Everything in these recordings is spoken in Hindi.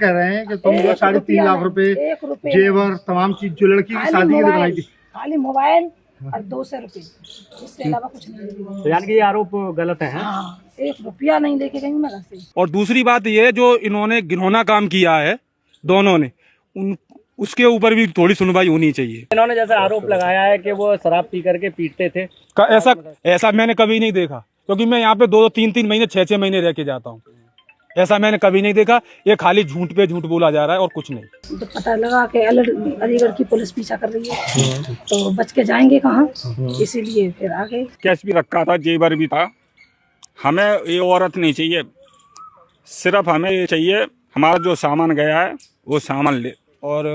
कह रहे हैं कि तुम जो 3.5 लाख रुपए जेवर तमाम चीज जो लड़की की शादी के लिए बनाई थी, खाली मोबाइल और 200 रुपए, इसके अलावा कुछ नहीं। तो यानी कि ये आरोप गलत है? हाँ, 1 रुपया नहीं लेके गई मैं घर से। और दूसरी बात ये जो इन्होंने घिनौना काम किया है दोनों ने, उसके ऊपर भी थोड़ी सुनवाई होनी चाहिए। इन्होंने जैसा आरोप लगाया है कि वो शराब पी करके पीटते थे, ऐसा मैंने कभी नहीं देखा, क्योंकि मैं यहाँ पे 2-3 महीने 6 महीने रह के जाता हूँ। ऐसा मैंने कभी नहीं देखा। ये खाली झूठ पे झूठ बोला जा रहा है और कुछ नहीं। तो पता लगा कि अलीगढ़ की पुलिस पीछा कर रही है, तो बच के जाएंगे कहाँ, इसीलिए फिर आगे कैश भी रखा था, जेवर भी था। हमें ये औरत नहीं चाहिए, सिर्फ हमें ये चाहिए हमारा जो सामान गया है वो सामान ले। और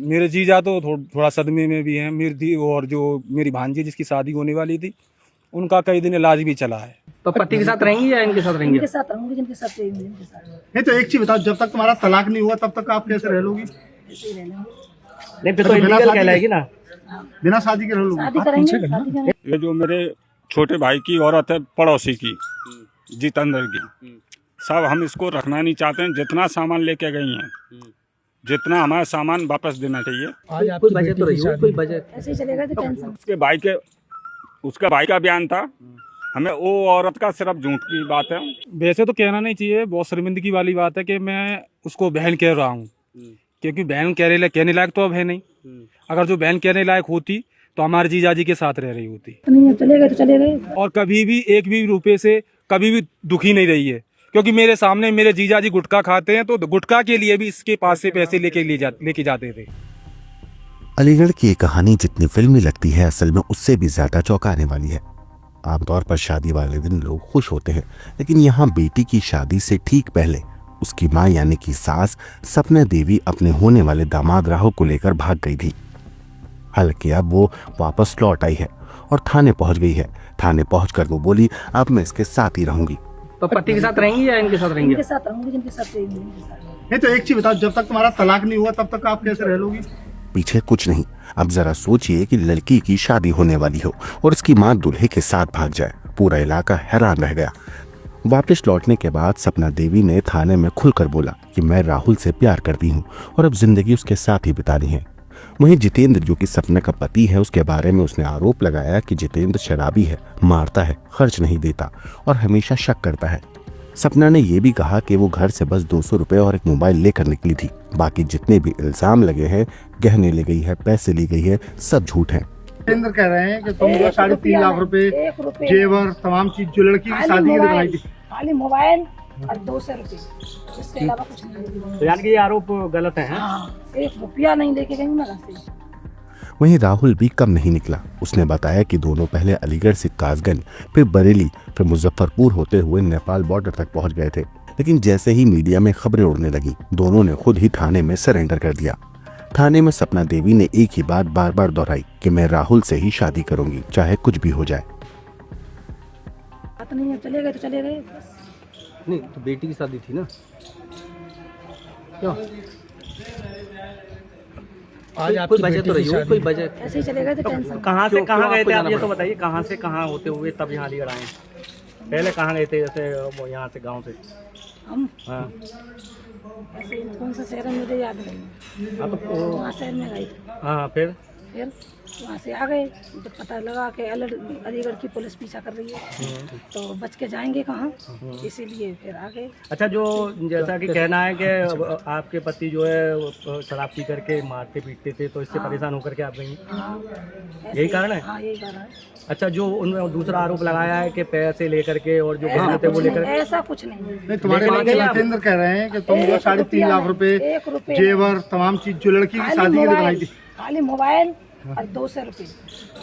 मेरे जीजा तो थोड़ा सदमे में भी हैं। मेरी और जो मेरी भांजी जिसकी शादी होने वाली थी, उनका कई दिन इलाज भी चला है। तो पति के साथ रहेंगी या इनके साथ रहेंगी? इनके साथ रहूंगी, जिनके साथ रहेंगी, जिनके साथ। नहीं तो एक चीज बताओ, जब तक तुम्हारा तलाक नहीं हुआ तब तक आप कैसे रह लोगी? ऐसे ही रहना, नहीं फिर तो इलीगल कहलाएगी ना। बिना शादी के रह लोगी? शादी करेंगे, शादी करेंगे। ये जो मेरे छोटे भाई की औरत है, पड़ोसी की, जितेंद्र की, सब हम इसको रखना नहीं चाहते हैं। जितना सामान लेके गई हैं, जितना हमारा सामान वापस देना चाहिए। कोई बजट तो रही हो, कोई बजट ऐसे ही चलेगा तो टेंशन। उसके भाई का बयान था, हमें वो औरत का सिर्फ झूठ की बात है। वैसे तो कहना नहीं चाहिए, बहुत शर्मिंदगी वाली बात है कि मैं उसको बहन कह रहा हूँ, क्योंकि बहन कहने लायक तो अब है नहीं। अगर जो बहन कहने लायक होती तो हमारे जीजाजी के साथ रह रही होती। चले गए तो चले गए, और कभी भी एक भी रुपए से कभी भी दुखी नहीं रही है, क्योंकि मेरे सामने मेरे जीजाजी गुटखा खाते हैं, तो गुटखा के लिए भी इसके पास से पैसे लेके जाते थे। अलीगढ़ की ये कहानी जितनी फिल्मी लगती है, असल में उससे भी ज्यादा चौंकाने वाली है। आमतौर पर शादी वाले दिन लोग खुश होते हैं, लेकिन यहाँ बेटी की शादी से ठीक पहले उसकी माँ यानी कि सास सपना देवी अपने होने वाले दामाद राहुल को लेकर भाग गई थी। हालांकि अब वो वापस लौट आई है और थाने पहुंच गई है। थाने पहुंचकर वो बोली, अब मैं इसके साथ ही रहूंगी। तो पति के साथ रहेंगी या इनके साथ रहेंगी? इनके साथ रहूंगी, जिनके साथ रहेंगी, जिनके साथ। नहीं तो एक चीज बताओ, जब तक तुम्हारा तलाक नहीं हुआ तब तक आप कैसे रह लोगी? पीछे कुछ नहीं। अब जरा सोचिए कि लड़की की शादी होने वाली हो और उसकी माँ दूल्हे के साथ भाग जाए। पूरा इलाका हैरान रह गया। वापस लौटने के बाद सपना देवी ने थाने में खुलकर बोला कि मैं राहुल से प्यार करती हूँ और अब जिंदगी उसके साथ ही बितानी है। वहीं जितेंद्र जो कि सपना का पति है, उसके बारे में उसने आरोप लगाया कि जितेंद्र शराबी है, मारता है, खर्च नहीं देता और हमेशा शक करता है। सपना ने यह भी कहा कि वो घर से बस 200 रुपए और एक मोबाइल लेकर निकली थी। बाकी जितने भी इल्जाम लगे हैं, गहने ले गई है, पैसे ली गई है, सब झूठ है। जितेंद्र कह रहे हैं कि तुम जो 3.5 लाख रुपए जेवर तमाम चीज जो लड़की की शादी के लिए बनाई थी, खाली मोबाइल और 200 रुपए, इसके अलावा कुछ नहीं। तो यानी कि ये आरोप गलत है? हाँ, 1 रुपया नहीं लेके गई मैं घर से। वहीं राहुल भी कम नहीं निकला। उसने बताया कि दोनों पहले अलीगढ़ से कासगंज, फिर बरेली, फिर मुजफ्फरपुर होते हुए नेपाल बॉर्डर तक पहुंच गए थे। लेकिन जैसे ही मीडिया में खबरें उड़ने लगी, दोनों ने खुद ही थाने में सरेंडर कर दिया। थाने में सपना देवी ने एक ही बात बार बार दोहराई कि मैं राहुल से ही शादी करूंगी, चाहे कुछ भी हो जाए। बात नहीं है, चले गए तो चले गए। नहीं तो बेटी की शादी थी ना, क्यों? आज कोई बजट तो रही हो, कोई बजट? ऐसे ही चले गए तो टेंशन। कहाँ से कहाँ गए थे आप, ये तो बताइए। कहाँ से कहाँ होते हुए तब यहाँ अलीगढ़ आए? पहले कहाँ गए थे? जैसे वो यहाँ से गांव से हम हाँ ऐसे ही कौन सा शहर है मुझे याद नहीं। हाँ, तो वहाँ शहर में गए थे, हाँ फिर वहाँ से आ गए तो पता लगा कि अलीगढ़ की पुलिस पीछा कर रही है, तो बच के जाएंगे कहाँ, इसीलिए फिर आ गए। अच्छा, जो जैसा कि कहना है कि आपके पति जो है वो शराब पी करके मारते पीटते थे, तो इससे परेशान होकर के आप गई? हाँ, यही कारण है? हाँ, यही कारण है। अच्छा, जो उन्होंने दूसरा आरोप लगाया है कि पैसे लेकर के और जो गहने थे वो लेकर, ऐसा कुछ नहीं। तुम्हारे माँ जितेंद्र कह रहे हैं कि तुम जो 3.5 लाख रुपए जेवर तमाम चीज जो लड़की की शादी के लिए बनाई थी, खाली मोबाइल और 200 रुपए,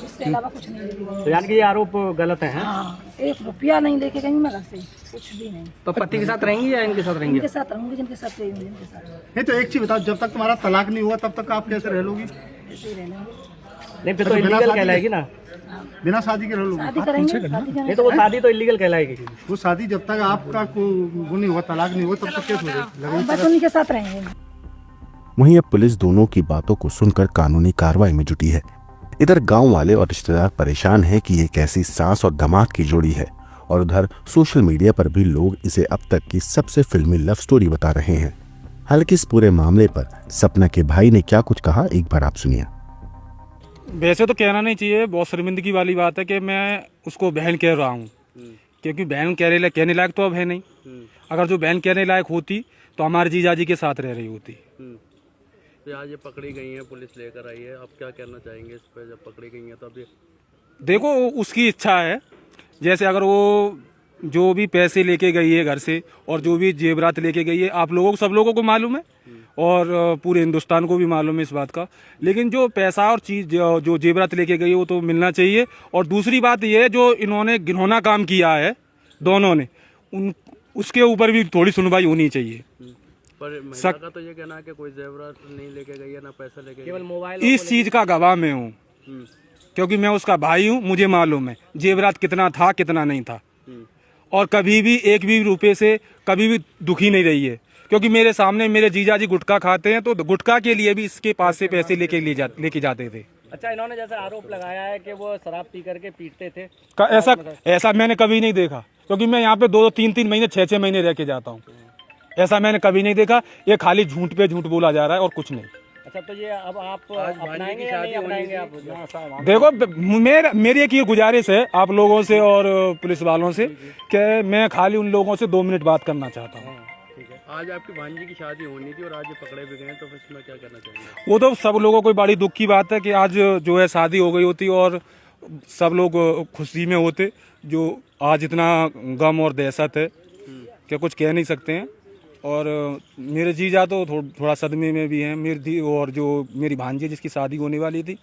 इसके अलावा कुछ नहीं। तो यानी कि ये आरोप गलत है? हाँ, 1 रुपया नहीं लेके गई मैं घर से, कुछ भी नहीं। तो पति के साथ रहेंगी या इनके साथ रहेंगी? इनके साथ रहूंगी, जिनके साथ रहेंगी, जिनके साथ। नहीं तो एक चीज बताओ, जब तक तुम्हारा तलाक नहीं हुआ तब तक आप कैसे रह लोगी? ऐसे ही रहना, नहीं फिर तो इलीगल कहलाएगी ना। बिना शादी के रह लोगी? शादी करेंगे, शादी करेंगे। नहीं तो वो शादी तो इलीगल कहलाएगी। वो शादी जब तक आपका वो नहीं हुआ, तलाक नहीं हुआ, तब तक कैसे हो जाएगी? बस उन्हीं के साथ रहेंगे। वहीं अब पुलिस दोनों की बातों को सुनकर कानूनी कार्रवाई में जुटी है। इधर गांव वाले और रिश्तेदार परेशान हैं कि ये कैसी सास और दामाद की जोड़ी है, और उधर सोशल मीडिया पर भी लोग इसे अब तक की सबसे फिल्मी लव स्टोरी बता रहे हैं। हालांकि इस पूरे मामले पर सपना के भाई ने क्या कुछ कहा, एक बार आप सुनिए। वैसे तो कहना नहीं चाहिए, बहुत शर्मिंदगी वाली बात है कि मैं उसको बहन कह रहा हूँ, क्योंकि बहन कहने लायक तो अब है नहीं। अगर जो बहन कहने लायक होती तो हमारे जीजाजी के साथ रह रही होती। तो आज ये पकड़ी गई हैं, पुलिस लेकर आई है, आप क्या कहना चाहेंगे इस पर? जब पकड़ी गई हैं तब ये देखो उसकी इच्छा है, जैसे अगर वो जो भी पैसे लेके गई है घर से और जो भी जेवरात लेके गई है, आप लोगों को, सब लोगों को मालूम है और पूरे हिंदुस्तान को भी मालूम है इस बात का। लेकिन जो पैसा और चीज़ जो जेवरात लेके गई है वो तो मिलना चाहिए। और दूसरी बात ये है, जो इन्होंने घिनौना काम किया है दोनों ने, उसके ऊपर भी थोड़ी सुनवाई होनी चाहिए। पर महिला का तो ये कहना है कि कोई जेवरात नहीं लेके गई है, ना पैसा लेके केवल मोबाइल इस चीज़ का गवाह मैं हूँ, क्योंकि मैं उसका भाई हूँ, मुझे मालूम है जेवरात कितना था कितना नहीं था। और कभी भी एक भी रुपए से कभी भी दुखी नहीं रही है, क्योंकि मेरे सामने मेरे जीजाजी गुटखा खाते हैं तो गुटखा के लिए भी इसके पास से पैसे लेके जाते थे। अच्छा, इन्होंने जैसे आरोप लगाया है कि वो शराब पी करके पीटते थे, ऐसा मैंने कभी नहीं देखा, क्योंकि मैं यहाँ पे 2-3 महीने 6 महीने रह के जाता हूँ। ऐसा मैंने कभी नहीं देखा। ये खाली झूठ पे झूठ बोला जा रहा है और कुछ नहीं। अच्छा, तो ये अब आप अपनाएंगे या नहीं अपनाएंगे? आप देखो, मेरी एक ये गुजारिश है आप लोगों से और पुलिस वालों से कि मैं खाली उन लोगों से 2 मिनट बात करना चाहता हूँ। आज आपकी भांजी की शादी होनी थी और आज ये पकड़े भी गए, तो इसमें क्या करना चाहिए? वो तो सब लोगों को बड़ी दुख की बात है कि आज जो है शादी हो गई होती और सब लोग खुशी में होते। जो आज इतना गम और दहशत है कि कुछ कह नहीं सकते हैं। और मेरे जीजा तो थोड़ा सदमे में भी हैं। मेरी और जो मेरी भांजी जिसकी शादी होने वाली थी,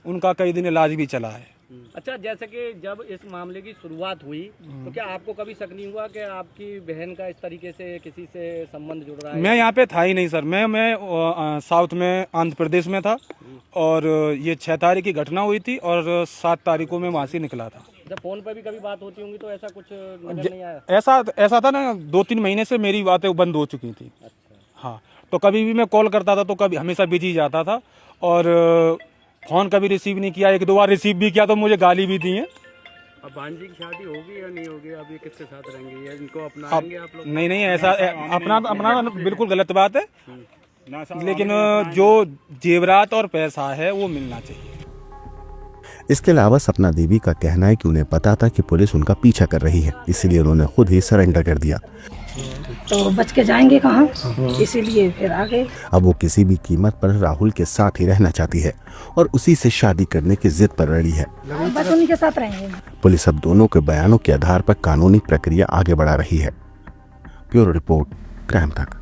उनका कई दिन इलाज भी चला है। अच्छा, जैसे कि जब इस मामले की शुरुआत हुई तो क्या आपको कभी शक नहीं हुआ कि आपकी बहन का इस तरीके से किसी से संबंध जुड़ रहा है? मैं यहाँ पे था ही नहीं सर। मैं साउथ में आंध्र प्रदेश में था और ये 6 तारीख की घटना हुई थी और 7 तारीख को मैं वहाँ से निकला था। जब फोन पर भी कभी बात होती होंगी तो ऐसा कुछ नजर नहीं आया? ऐसा था ना, 2-3 महीने से मेरी बातें बंद हो चुकी थी। अच्छा। हाँ, तो कभी भी मैं कॉल करता था तो कभी हमेशा बिजी जाता था और फ़ोन कभी रिसीव नहीं किया। 1-2 बार रिसीव भी किया तो मुझे गाली भी दी है। अब भांजी की शादी होगी या नहीं होगी? अब ये किसके साथ रहेंगे या इनको अपनाएंगे आप लोग? नहीं, ऐसा अपना बिल्कुल गलत बात है। लेकिन जो जेवरात और पैसा है वो मिलना चाहिए। इसके अलावा सपना देवी का कहना है कि उन्हें पता था कि पुलिस उनका पीछा कर रही है, इसलिए उन्होंने खुद ही सरेंडर कर दिया। तो बच के जाएंगे कहाँ, इसीलिए फिर आ गए। अब वो किसी भी कीमत पर राहुल के साथ ही रहना चाहती है और उसी से शादी करने की जिद पर अड़ी है। बस उन्हीं के साथ रहेंगे। पुलिस अब दोनों के बयानों के आधार पर कानूनी प्रक्रिया आगे बढ़ा रही है। ब्यूरो रिपोर्ट, क्राइम तक।